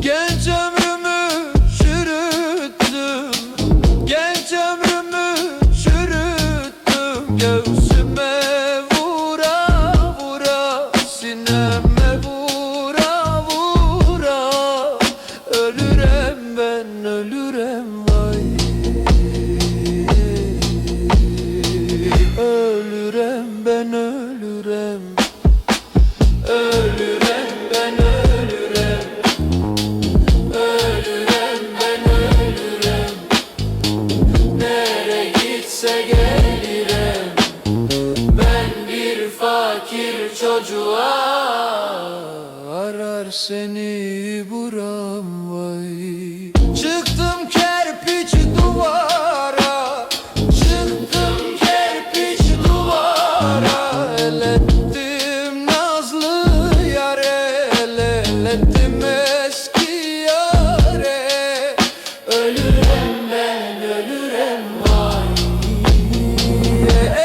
Genç ömrümü çürüttüm, genç ömrümü çürüttüm. Göğsüme vura vura, sineme vura vura. Ölürem ben, ölürem vay. Ölürem ben, ölürem. Ölürem ben, ölürem. Ölürem ben, ölürem. Nere gitse gelirim. Ben bir fakir çocuğa, arar seni buram vay. Çıktım kerpiç duvara, çıktım kerpiç duvara. El ettim nazlı yare, el ettim eski yare. Ölürem ben, ölürem vay.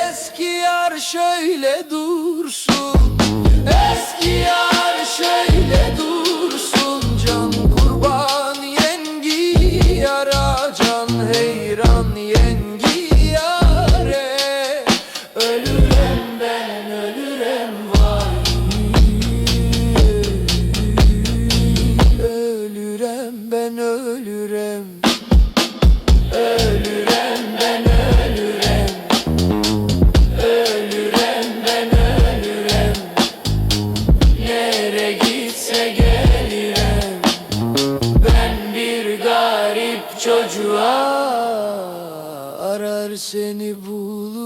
Eski yar şöyle dursun, eski yar şöyle dursun. Can kurban yengi yara, can heyran yengi yare. Ölürem ben, ölürem vay. Ölürem ben, ölürem. Ölürem ben, ölürem. Ölürem ben, ölürem. Nere gitse gelirim. Ben bir garip çocuğa, arar seni bulur.